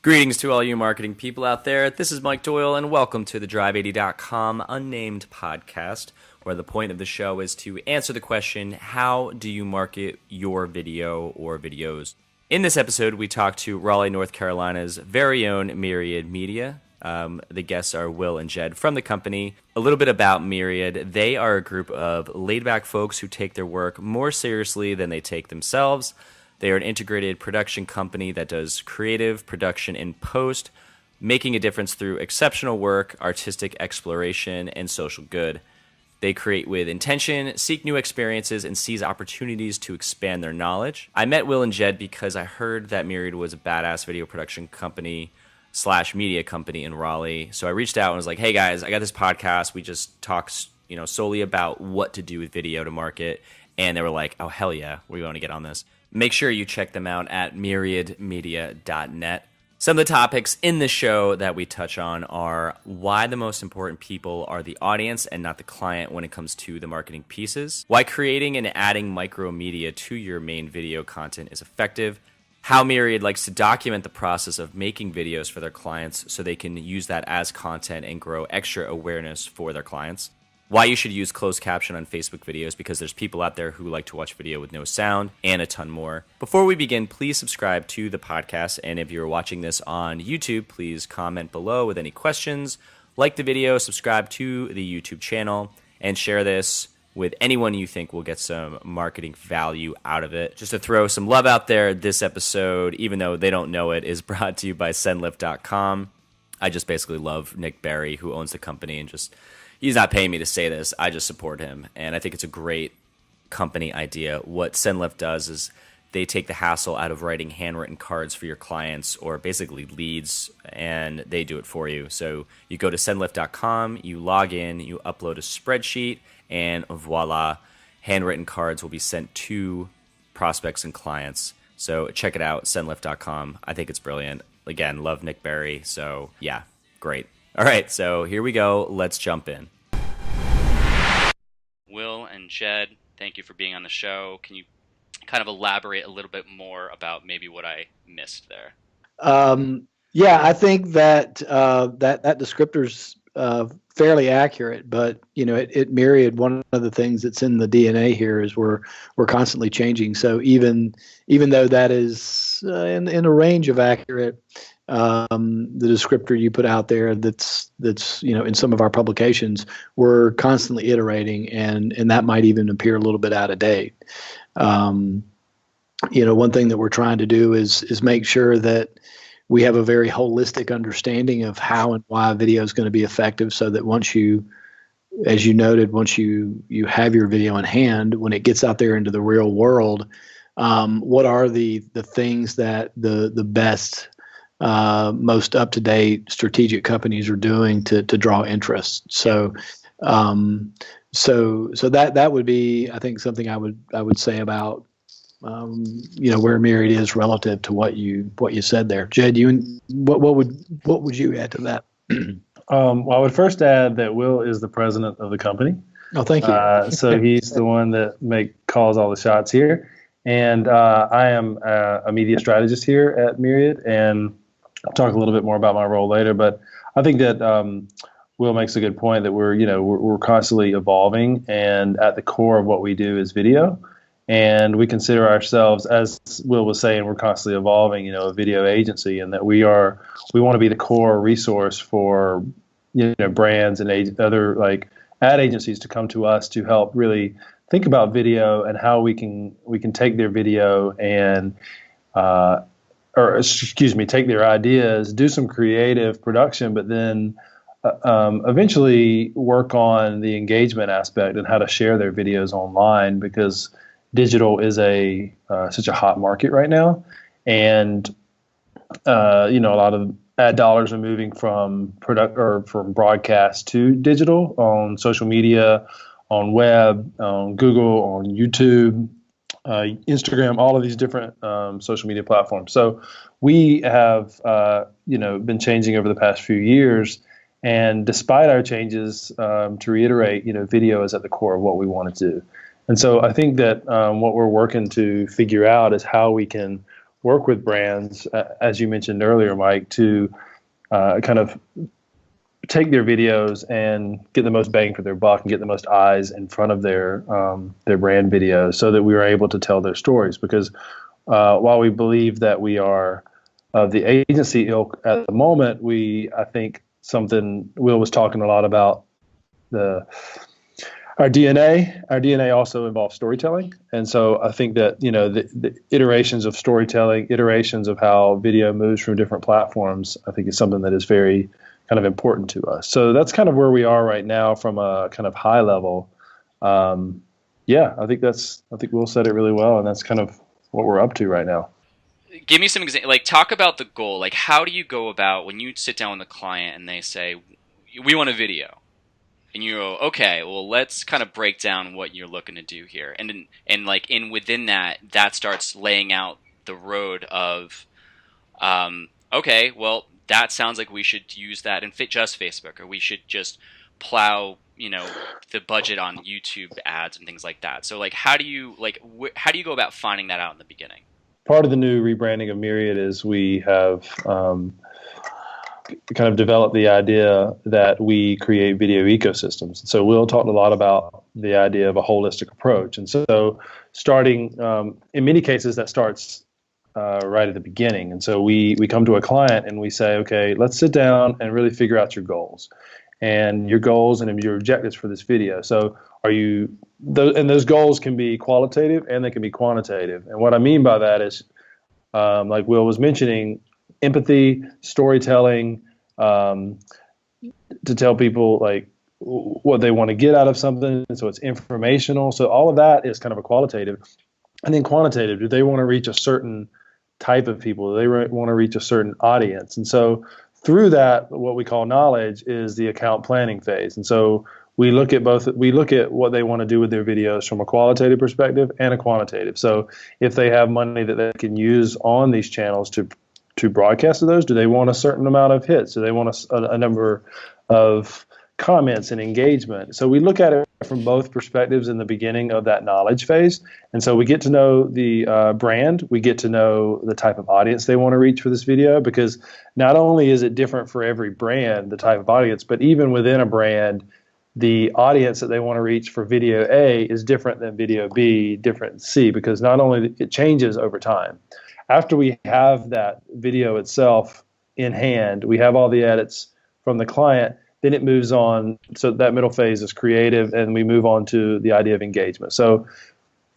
Greetings to all you marketing people out there. This is Mike Doyle, and welcome to the Drive80.com Unnamed Podcast, where the point of the show is to answer the question, how do you market your video or videos? In this episode, we talk to Raleigh, North Carolina's very own Myriad Media. The guests are Will and Jed from the company. A little bit about Myriad. They are a group of laid-back folks who take their work more seriously than they take themselves. They are an integrated production company that does creative production and post, making a difference through exceptional work, artistic exploration, and social good. They create with intention, seek new experiences, and seize opportunities to expand their knowledge. I met Will and Jed because I heard that Myriad was a badass video production company / media company in Raleigh. So I reached out and was like, hey guys, I got this podcast. We just talk, solely about what to do with video to market. And they were like, oh, hell yeah, we want to get on this. Make sure you check them out at myriadmedia.net. Some of the topics in the show that we touch on are why the most important people are the audience and not the client when it comes to the marketing pieces, why creating and adding micro media to your main video content is effective, how Myriad likes to document the process of making videos for their clients so they can use that as content and grow extra awareness for their clients, why you should use closed caption on Facebook videos because there's people out there who like to watch video with no sound, and a ton more. Before we begin, please subscribe to the podcast, and if you're watching this on YouTube, please comment below with any questions, like the video, subscribe to the YouTube channel, and share this with anyone you think will get some marketing value out of it. Just to throw some love out there, this episode, even though they don't know it, is brought to you by Sendlift.com. I just basically love Nick Barry, who owns the company, and he's not paying me to say this. I just support him, and I think it's a great company idea. What Sendlift does is they take the hassle out of writing handwritten cards for your clients or basically leads, and they do it for you. So you go to Sendlift.com, you log in, you upload a spreadsheet, and voila, handwritten cards will be sent to prospects and clients. So check it out, Sendlift.com. I think it's brilliant. Again, love Nick Barry, so yeah, great. All right, so here we go. Let's jump in. Will and Jed, thank you for being on the show. Can you kind of elaborate a little bit more about maybe what I missed there? Yeah, I think that that descriptor's fairly accurate, but it Myriad, one of the things that's in the DNA here is we're constantly changing. So even though that is in a range of accurate, the descriptor you put out there that's in some of our publications, we're constantly iterating, and that might even appear a little bit out of date. One thing that we're trying to do is make sure that we have a very holistic understanding of how and why video is going to be effective, so that once you, as you noted, once you have your video in hand, when it gets out there into the real world, what are the things that the best, most up-to-date strategic companies are doing to draw interest. So that would be, I think, something I would say about where Myriad is relative to what you said there. Jed, what would you add to that? Well, I would first add that Will is the president of the company. Oh, thank you. So he's the one that calls all the shots here, and I am a media strategist here at Myriad, and I'll talk a little bit more about my role later. But I think that Will makes a good point that we're constantly evolving, and at the core of what we do is video. And we consider ourselves, as Will was saying, we're constantly evolving, a video agency, and that we want to be the core resource for, brands and other like ad agencies to come to us to help really think about video and how we can take their video and, take their ideas, do some creative production, but then eventually work on the engagement aspect and how to share their videos online, because digital is such a hot market right now, and a lot of ad dollars are moving from broadcast to digital on social media, on web, on Google, on YouTube, Instagram, all of these different social media platforms. So we have been changing over the past few years, and despite our changes, to reiterate, video is at the core of what we want to do. And so I think that what we're working to figure out is how we can work with brands, as you mentioned earlier, Mike, to kind of take their videos and get the most bang for their buck and get the most eyes in front of their brand videos, so that we were able to tell their stories. Because while we believe that we are of the agency ilk at the moment, I think something Will was talking a lot about, our DNA. Our DNA also involves storytelling, and so I think that the iterations of storytelling, iterations of how video moves from different platforms, I think is something that is very kind of important to us. So that's kind of where we are right now from a kind of high level. Yeah, I think Will said it really well, and that's kind of what we're up to right now. Give me some examples. Like, talk about the goal. Like, how do you go about when you sit down with the client and they say, we want a video? And you go, okay, well, let's kind of break down what you're looking to do here. And within that starts laying out the road of, okay, well, that sounds like we should use that in just Facebook, or we should just plow, the budget on YouTube ads and things like that. So, like, how do you go about finding that out in the beginning? Part of the new rebranding of Myriad is we have kind of developed the idea that we create video ecosystems. So Will talked a lot about the idea of a holistic approach. And so starting, in many cases, that starts right at the beginning. And so we come to a client and we say, okay, let's sit down and really figure out your goals and your objectives for this video. So and those goals can be qualitative and they can be quantitative. And what I mean by that is, like Will was mentioning, empathy, storytelling, to tell people like what they want to get out of something. So it's informational. So all of that is kind of a qualitative. And then quantitative, do they want to reach a certain type of people? Do they want to reach a certain audience? And so through that, what we call knowledge is the account planning phase. And so we look at what they want to do with their videos from a qualitative perspective and a quantitative. So if they have money that they can use on these channels to broadcast to those, do they want a certain amount of hits? Do they want a number of comments and engagement? So we look at it from both perspectives in the beginning of that knowledge phase. And so we get to know the brand, we get to know the type of audience they want to reach for this video, because not only is it different for every brand, the type of audience, but even within a brand, the audience that they want to reach for video A is different than video B, different C, because not only it changes over time. After we have that video itself in hand, we have all the edits from the client, then it moves on. So that middle phase is creative, and we move on to the idea of engagement. So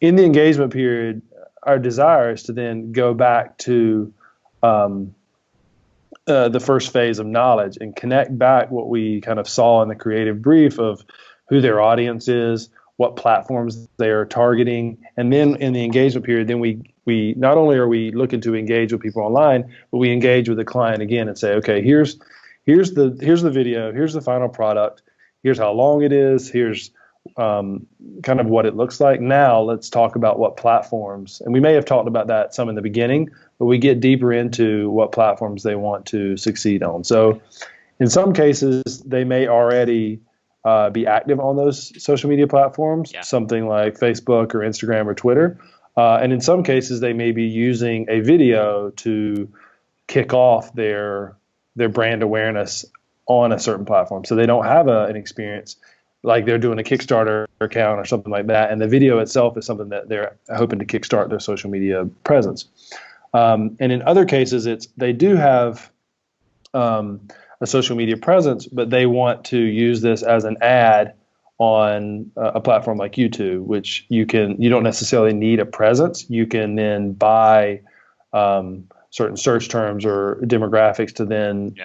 in the engagement period, our desire is to then go back to the first phase of knowledge and connect back what we kind of saw in the creative brief of who their audience is, what platforms they are targeting. And then in the engagement period, then we not only are we looking to engage with people online, but we engage with the client again and say, okay, here's the video, here's the final product, here's how long it is, here's kind of what it looks like. Now let's talk about what platforms, and we may have talked about that some in the beginning, but we get deeper into what platforms they want to succeed on. So in some cases, they may already be active on those social media platforms, something like Facebook or Instagram or Twitter. And in some cases, they may be using a video to kick off their brand awareness on a certain platform. So they don't have an experience, like they're doing a Kickstarter account or something like that, and the video itself is something that they're hoping to kickstart their social media presence. And in other cases, they do have a social media presence, but they want to use this as an ad on a platform like YouTube, which you don't necessarily need a presence. You can then buy certain search terms or demographics to then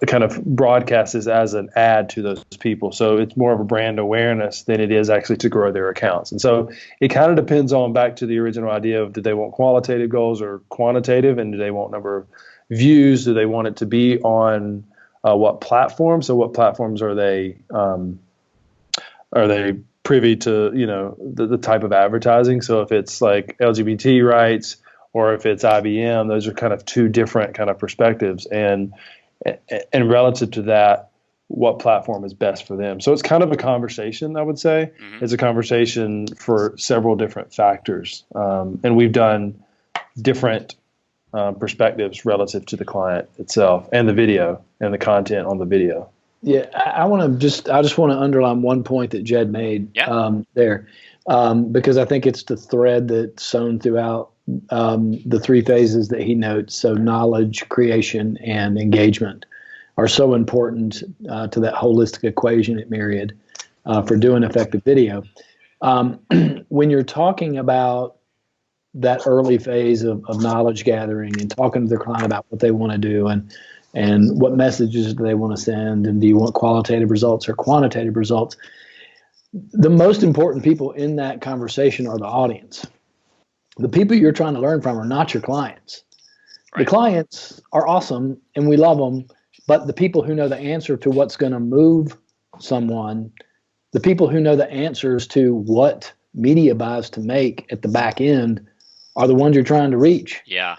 kind of broadcast this as an ad to those people. So it's more of a brand awareness than it is actually to grow their accounts. And so it kind of depends on, back to the original idea of, do they want qualitative goals or quantitative, and do they want number of views? Do they want it to be on what platform? So what platforms are they privy to, the type of advertising? So if it's like LGBT rights or if it's IBM, those are kind of two different kind of perspectives. And relative to that, what platform is best for them. So it's kind of a conversation, I would say. Mm-hmm. It's a conversation for several different factors. And we've done different perspectives relative to the client itself and the video and the content on the video. Yeah, I just want to underline one point that Jed made there, because I think it's the thread that's sewn throughout the three phases that he notes. So knowledge, creation, and engagement are so important to that holistic equation at Myriad for doing effective video. When you're talking about that early phase of knowledge gathering and talking to the client about what they want to do and what messages do they want to send, and do you want qualitative results or quantitative results, the most important people in that conversation are the audience. The people you're trying to learn from are not your clients. Right. The clients are awesome and we love them, but the people who know the answer to what's going to move someone, the people who know the answers to what media buys to make at the back end are the ones you're trying to reach. Yeah.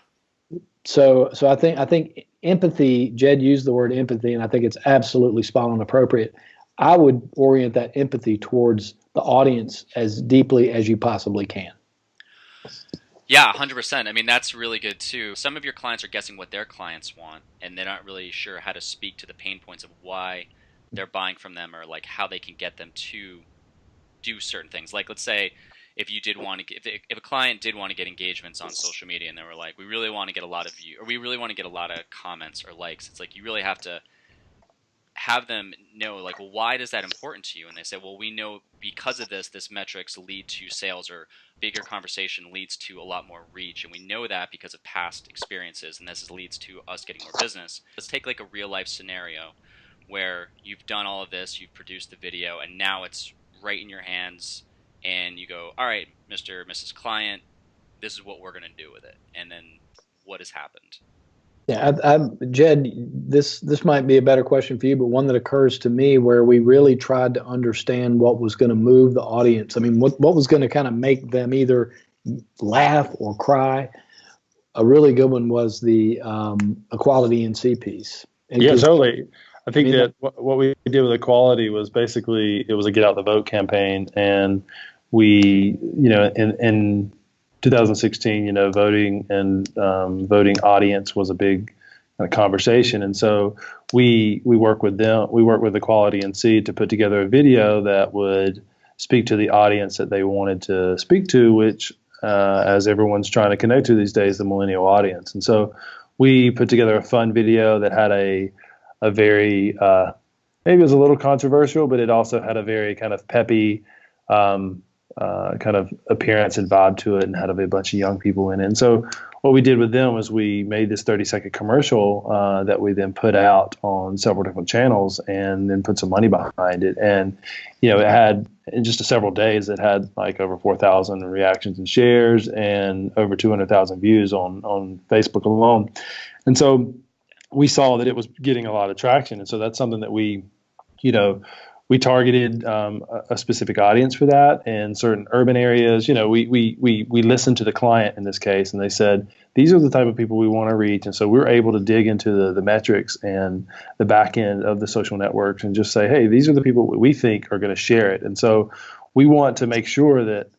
So I think empathy, Jed used the word empathy, and I think it's absolutely spot on appropriate. I would orient that empathy towards the audience as deeply as you possibly can. Yeah, 100%. I mean, that's really good too. Some of your clients are guessing what their clients want, and they're not really sure how to speak to the pain points of why they're buying from them, or like how they can get them to do certain things. Like, let's say if you did want to get, if a client did want to get engagements on social media, and they were like, we really want to get a lot of views, or we really want to get a lot of comments or likes. It's like you really have to have them know, like, well, why is that important to you? And they say, well, we know because of this metrics lead to sales, or bigger conversation leads to a lot more reach, and we know that because of past experiences, and this leads to us getting more business. Let's take like a real life scenario where you've done all of this, you've produced the video, and now it's right in your hands, and you go, all right, Mr. or Mrs. Client, this is what we're going to do with it. And then what has happened? Yeah, Jed, this might be a better question for you, but one that occurs to me where we really tried to understand what was going to move the audience. I mean, what was going to kind of make them either laugh or cry. A really good one was the Equality NC piece. And yeah, totally. I think that what we did with Equality was basically, it was a get out the vote campaign, and we, in 2016, voting and voting audience was a big conversation. And so we work with them, we work with Equality NC to put together a video that would speak to the audience that they wanted to speak to, which, as everyone's trying to connect to these days, the millennial audience. And so we put together a fun video that had a very, maybe it was a little controversial, but it also had a very kind of peppy, kind of appearance and vibe to it, and had a bunch of young people in it. And so what we did with them was we made this 30-second commercial that we then put out on several different channels, and then put some money behind it. And, it had, in just several days, it had like over 4,000 reactions and shares, and over 200,000 views on Facebook alone. And so we saw that it was getting a lot of traction. And so that's something that we targeted a specific audience for that, in certain urban areas. We listened to the client in this case, and they said, these are the type of people we want to reach. And so we were able to dig into the metrics and the back end of the social networks and just say, hey, these are the people we think are going to share it. And so we want to make sure that,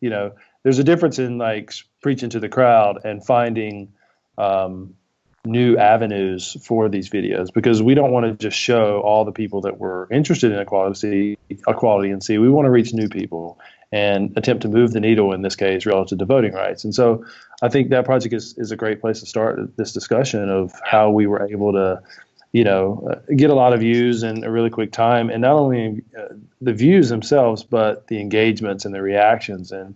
there's a difference in like preaching to the crowd and finding new avenues for these videos, because we don't want to just show all the people that were interested in equality NC. We want to reach new people and attempt to move the needle, in this case, relative to voting rights. And so I think that project is a great place to start this discussion of how we were able to, get a lot of views in a really quick time, and not only the views themselves, but the engagements and the reactions and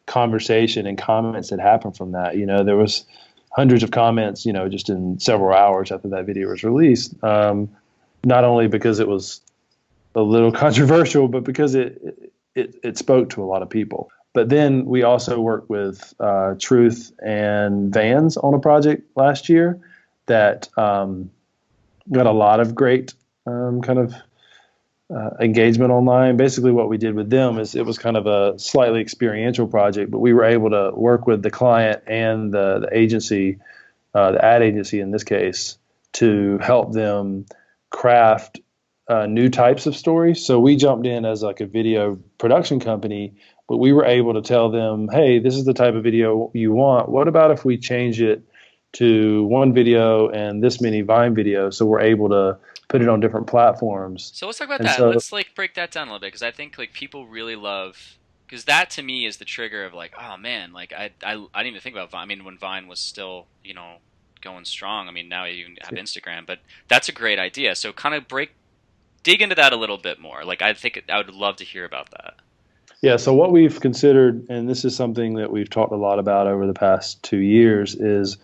conversation and comments that happened from that. There was hundreds of comments, just in several hours after that video was released. Not only because it was a little controversial, but because it spoke to a lot of people. But then we also worked with Truth and Vans on a project last year that got a lot of great engagement online. Basically what we did with them is, it was kind of a slightly experiential project, but we were able to work with the client and the agency, the ad agency in this case, to help them craft new types of stories. So we jumped in as like a video production company, but we were able to tell them, hey, this is the type of video you want. What about if we change it to one video and this many Vine videos, so we're able to put it on different platforms? So let's talk about And that. so, Let's like break that down a little bit because I think like people really love because that to me is the trigger of like, oh man, like I didn't even think about Vine. I mean, when Vine was still going strong. I mean, now you have Instagram, but that's a great idea. So kind of dig into that a little bit more. Like I think I would love to hear about that. yeah, so what we've considered, and this is something that we've talked a lot about over the past 2 years, is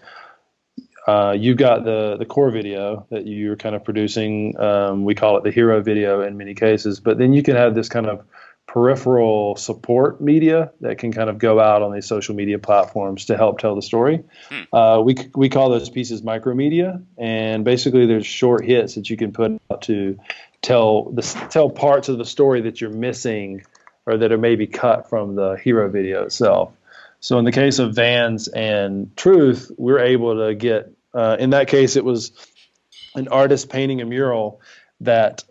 you've got the core video that you're kind of producing. We call it the hero video in many cases, but then you can have this kind of peripheral support media that can kind of go out on these social media platforms to help tell the story. We call those pieces micromedia, and basically there's short hits that you can put out to tell parts of the story that you're missing or that are maybe cut from the hero video itself. So in the case of Vans and Truth, we're able to get, in that case, it was an artist painting a mural that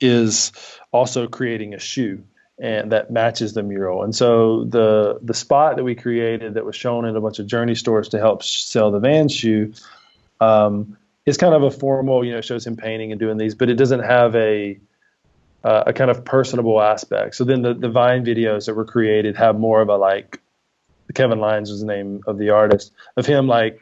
is also creating a shoe and that matches the mural. And so the spot that we created that was shown in a bunch of Journey stores to help sell the Vans shoe is kind of a formal, it shows him painting and doing these, but it doesn't have a kind of personable aspect. So then the Vine videos that were created have more of a like, Kevin Lyons was the name of the artist, of him like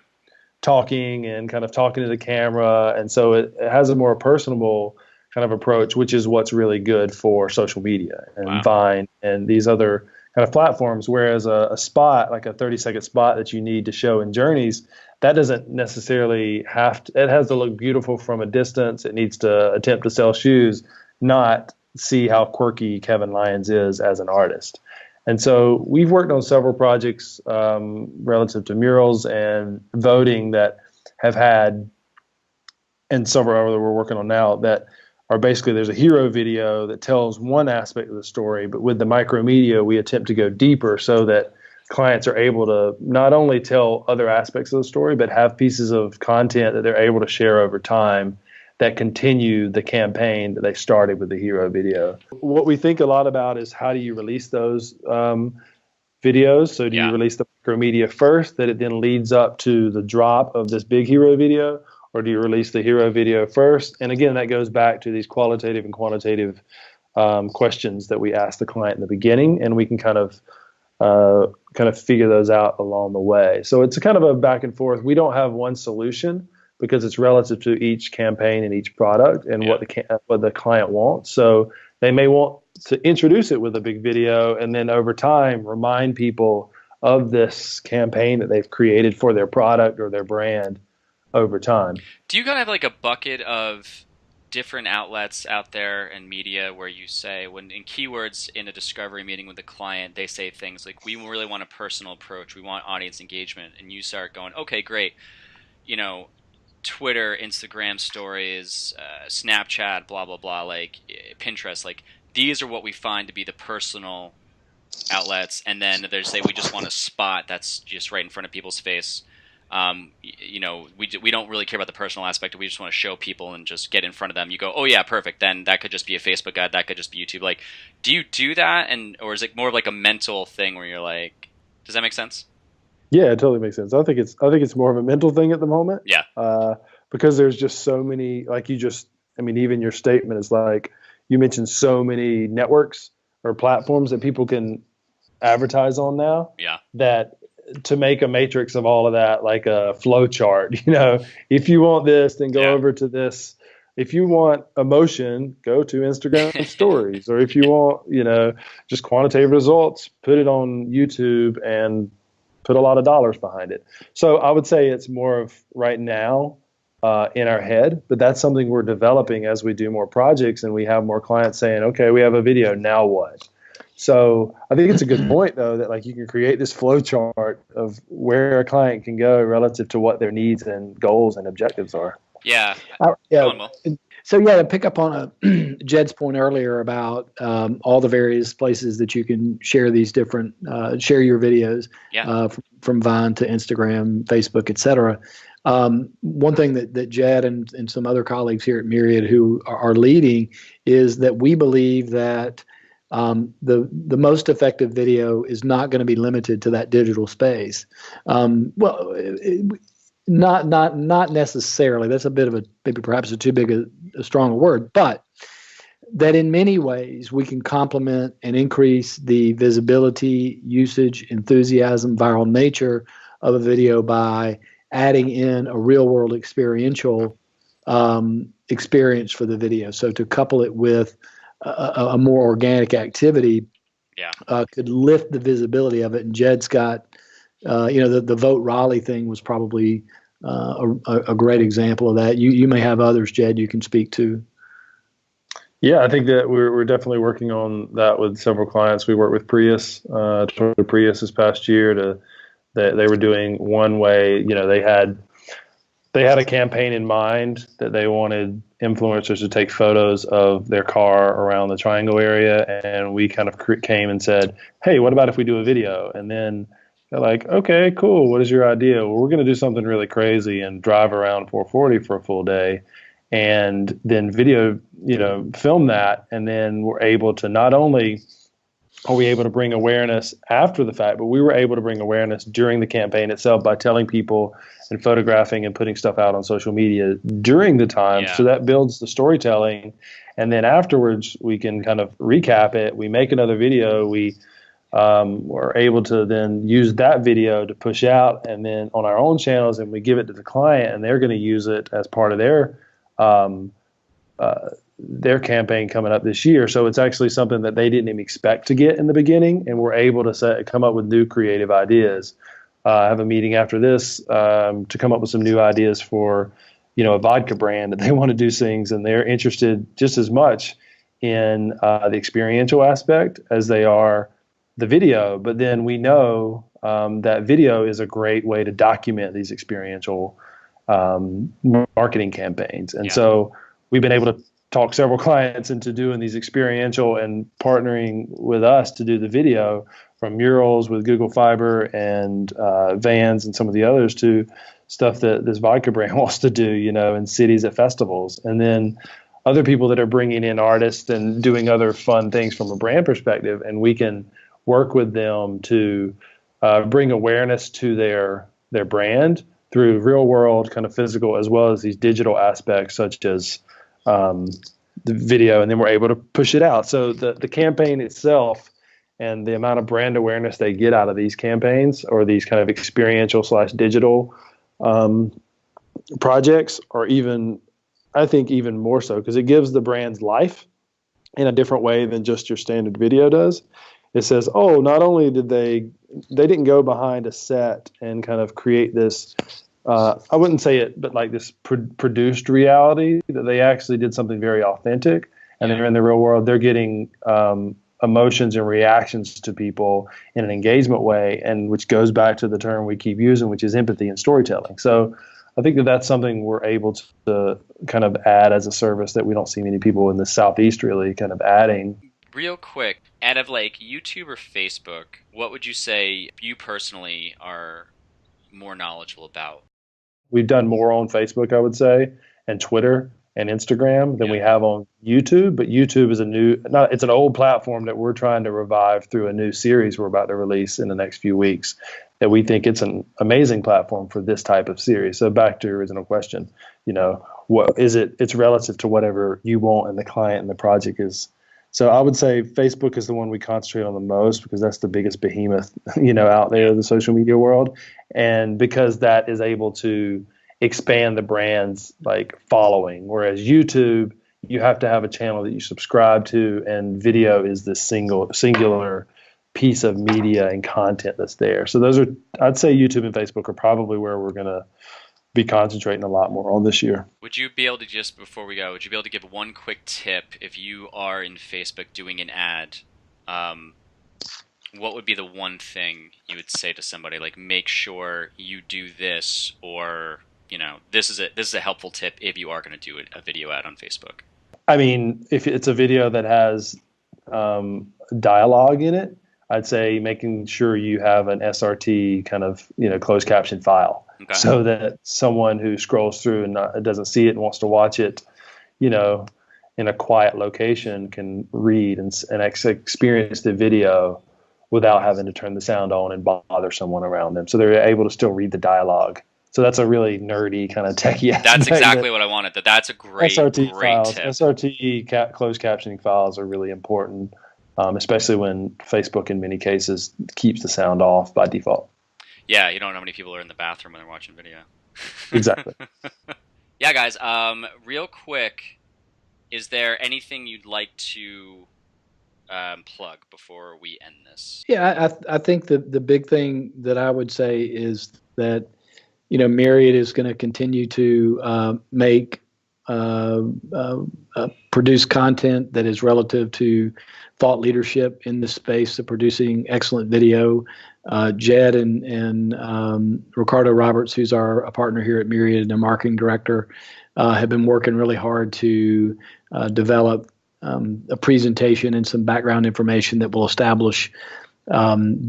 talking and kind of talking to the camera. And so it has a more personable kind of approach, which is what's really good for social media and Vine and these other kind of platforms. Whereas a spot, like a 30-second spot that you need to show in Journeys, that doesn't necessarily it has to look beautiful from a distance. It needs to attempt to sell shoes, not see how quirky Kevin Lyons is as an artist. And so we've worked on several projects relative to murals and voting that have had, and several other we're working on now, that are basically there's a hero video that tells one aspect of the story, but with the micromedia, we attempt to go deeper so that clients are able to not only tell other aspects of the story, but have pieces of content that they're able to share over time that continue the campaign that they started with the hero video. What we think a lot about is how do you release those videos? So do you release the micromedia first, that it then leads up to the drop of this big hero video? Or do you release the hero video first? And again, that goes back to these qualitative and quantitative questions that we ask the client in the beginning, and we can kind of figure those out along the way. So it's a kind of a back and forth. We don't have one solution because it's relative to each campaign and each product and what the client wants. So they may want to introduce it with a big video and then over time remind people of this campaign that they've created for their product or their brand over time. Do you kind of have like a bucket of different outlets out there and media where you say, when in keywords in a discovery meeting with a client, they say things like, we really want a personal approach, we want audience engagement, and you start going, okay, great, Twitter, Instagram stories, Snapchat, blah, blah, blah, like Pinterest, like these are what we find to be the personal outlets. And then they say, we just want a spot that's just right in front of people's face. We don't really care about the personal aspect. We just want to show people and just get in front of them. You go, oh yeah, perfect. Then that could just be a Facebook ad. That could just be YouTube. Like, do you do that? Or is it more of like a mental thing where you're like, does that make sense? Yeah, it totally makes sense. I think it's more of a mental thing at the moment. Yeah. Because there's just so many, even your statement is like, you mentioned so many networks or platforms that people can advertise on now. Yeah. That to make a matrix of all of that, like a flow chart, if you want this, then go over to this. If you want emotion, go to Instagram stories, or if you want, just quantitative results, put it on YouTube and put a lot of dollars behind it. So I would say it's more of right now in our head, but that's something we're developing as we do more projects and we have more clients saying, okay, we have a video, now what? So I think it's a good point, though, that like you can create this flow chart of where a client can go relative to what their needs and goals and objectives are. Yeah. So to pick up on Jed's point earlier about all the various places that you can share these different share your videos from Vine to Instagram, Facebook, etc. One thing that Jed and some other colleagues here at Myriad who are leading is that we believe that the most effective video is not going to be limited to that digital space. Not necessarily. That's a bit of maybe perhaps a too big a strong word, but that in many ways we can complement and increase the visibility, usage, enthusiasm, viral nature of a video by adding in a real world experiential experience for the video. So to couple it with a more organic activity could lift the visibility of it. And Jed's got, the Vote Raleigh thing was probably a great example of that. You may have others, Jed, you can speak to. Yeah, I think that we're definitely working on that with several clients. We worked with Prius, Toyota Prius this past year they were doing one way, they had a campaign in mind that they wanted influencers to take photos of their car around the Triangle area. And we kind of came and said, hey, what about if we do a video? And then they're like, okay, cool. What is your idea? Well, we're going to do something really crazy and drive around 440 for a full day. And then video, film that. And then we're able to not only are we able to bring awareness after the fact, but we were able to bring awareness during the campaign itself by telling people and photographing and putting stuff out on social media during the time. Yeah. So that builds the storytelling. And then afterwards, we can kind of recap it. We make another video. We were able to then use that video to push out and then on our own channels, and we give it to the client, and they're going to use it as part of their campaign coming up this year. So it's actually something that they didn't even expect to get in the beginning, and we're able to come up with new creative ideas. I have a meeting after this to come up with some new ideas for, a vodka brand that they want to do things, and they're interested just as much in the experiential aspect as they are the video. But then we know that video is a great way to document these experiential marketing campaigns. And so we've been able to talk several clients into doing these experiential and partnering with us to do the video, from murals with Google Fiber and Vans and some of the others to stuff that this vodka brand wants to do, in cities at festivals. And then other people that are bringing in artists and doing other fun things from a brand perspective. And we can work with them to bring awareness to their brand through real world kind of physical, as well as these digital aspects such as the video, and then we're able to push it out. So the campaign itself and the amount of brand awareness they get out of these campaigns or these kind of experiential / digital projects are I think even more so, because it gives the brands life in a different way than just your standard video does. It says, oh, not only did they didn't go behind a set and kind of create this, I wouldn't say it, but like this produced reality, that they actually did something very authentic, and they're in the real world. They're getting emotions and reactions to people in an engagement way, and which goes back to the term we keep using, which is empathy and storytelling. So I think that that's something we're able to kind of add as a service that we don't see many people in the Southeast really kind of adding. Real quick, out of like YouTube or Facebook, what would you say you personally are more knowledgeable about? We've done more on Facebook, I would say, and Twitter and Instagram than we have on YouTube. But YouTube is it's an old platform that we're trying to revive through a new series we're about to release in the next few weeks, that we think it's an amazing platform for this type of series. So back to your original question, what is it? It's relative to whatever you want and the client and the project is. So I would say Facebook is the one we concentrate on the most, because that's the biggest behemoth, out there in the social media world. And because that is able to expand the brand's like following. Whereas YouTube, you have to have a channel that you subscribe to, and video is this singular piece of media and content that's there. So I'd say YouTube and Facebook are probably where we're going to be concentrating a lot more on this year. Would you be able to before we go, would you be able to give one quick tip if you are in Facebook doing an ad? What would be the one thing you would say to somebody, like, make sure you do this, or this is a helpful tip if you are going to do a video ad on Facebook? I mean, if it's a video that has dialogue in it, I'd say making sure you have an SRT kind of, closed caption file, so that someone who scrolls through and doesn't see it and wants to watch it, in a quiet location can read and experience the video without having to turn the sound on and bother someone around them. So they're able to still read the dialogue. So that's a really nerdy kind of techie. That's exactly what I wanted. That's a great SRT great files. tip. SRT closed captioning files are really important, especially when Facebook in many cases keeps the sound off by default. Yeah, you don't know how many people are in the bathroom when they're watching video. Exactly. Yeah, guys, real quick, is there anything you'd like to plug before we end this? Yeah, I think the big thing that I would say is that, Myriad is going to continue to produce content that is relative to thought leadership in the space of producing excellent video. Jed and Ricardo Roberts, who's a partner here at Myriad and a marketing director, have been working really hard to develop a presentation and some background information that will establish our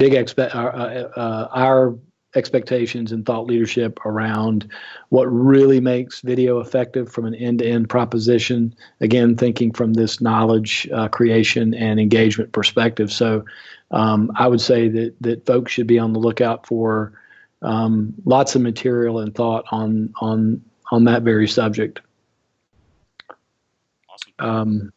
expectations and thought leadership around what really makes video effective from an end-to-end proposition. Again, thinking from this knowledge creation and engagement perspective. So I would say that folks should be on the lookout for lots of material and thought on that very subject. Awesome.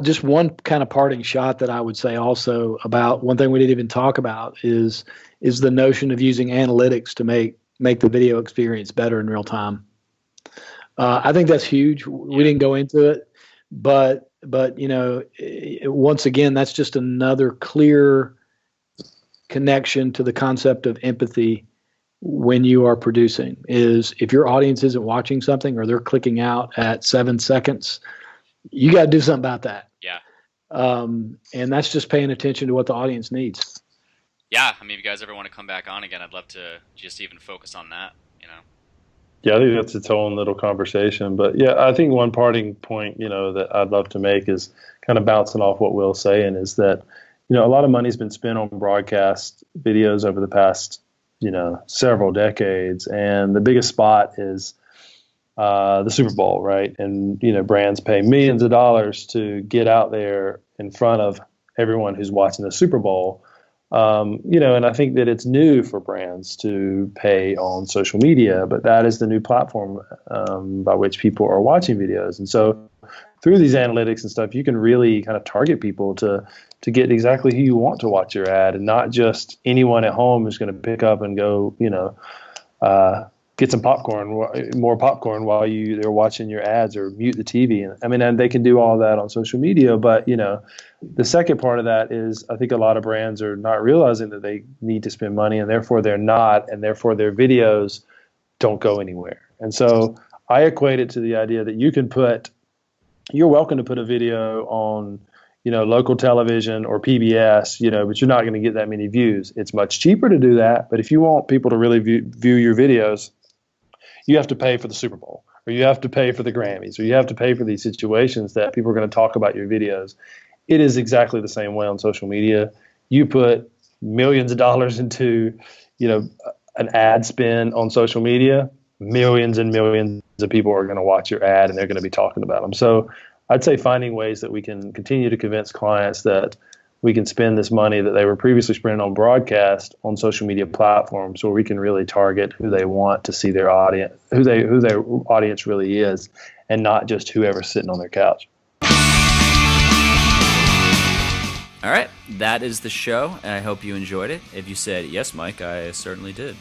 Just one kind of parting shot that I would say also about one thing we didn't even talk about is the notion of using analytics to make the video experience better in real time. I think that's huge. We didn't go into it, but once again, that's just another clear connection to the concept of empathy when you are producing. Is if your audience isn't watching something or they're clicking out at 7 seconds, you got to do something about that. Yeah. And that's just paying attention to what the audience needs. Yeah. I mean, if you guys ever want to come back on again, I'd love to just even focus on that, Yeah, I think that's its own little conversation. But yeah, I think one parting point, that I'd love to make is kind of bouncing off what Will's saying is that, a lot of money's been spent on broadcast videos over the past, several decades. And the biggest spot is the Super Bowl, right? And, brands pay millions of dollars to get out there in front of everyone who's watching the Super Bowl. And I think that it's new for brands to pay on social media, but that is the new platform by which people are watching videos. And so through these analytics and stuff, you can really kind of target people to get exactly who you want to watch your ad, and not just anyone at home who's going to pick up and go, get some more popcorn while they're watching your ads, or mute the TV. And they can do all that on social media, but the second part of that is I think a lot of brands are not realizing that they need to spend money, and therefore they're not, and therefore their videos don't go anywhere. And so I equate it to the idea that you're welcome to put a video on, local television or PBS, but you're not going to get that many views. It's much cheaper to do that, but if you want people to really view your videos, you have to pay for the Super Bowl, or you have to pay for the Grammys, or you have to pay for these situations that people are going to talk about your videos. It is exactly the same way on social media. You put millions of dollars into, an ad spend on social media, millions and millions of people are going to watch your ad, and they're going to be talking about them. So I'd say finding ways that we can continue to convince clients that we can spend this money that they were previously spending on broadcast on social media platforms, where we can really target who they want to see their audience, who their audience really is, and not just whoever's sitting on their couch. All right, that is the show, and I hope you enjoyed it. If you said, yes, Mike, I certainly did,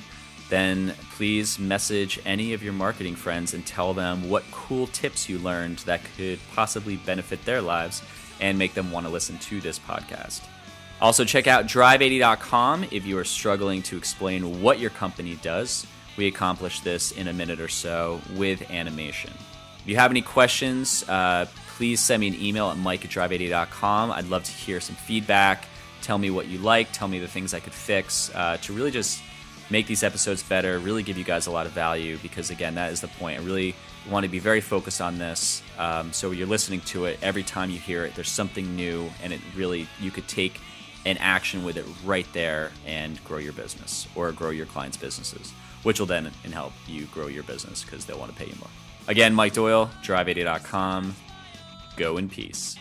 then please message any of your marketing friends and tell them what cool tips you learned that could possibly benefit their lives and make them want to listen to this podcast. Also, check out drive80.com if you are struggling to explain what your company does. We accomplish this in a minute or so with animation. If you have any questions, please send me an email at mike@drive80.com. I'd love to hear some feedback. Tell me what you like. Tell me the things I could fix to really just make these episodes better, really give you guys a lot of value, because again, that is the point. I really want to be very focused on this. So you're listening to it, every time you hear it, there's something new, and it really, you could take an action with it right there and grow your business or grow your clients' businesses, which will then help you grow your business because they'll want to pay you more. Again, Mike Doyle, drive80.com. Go in peace.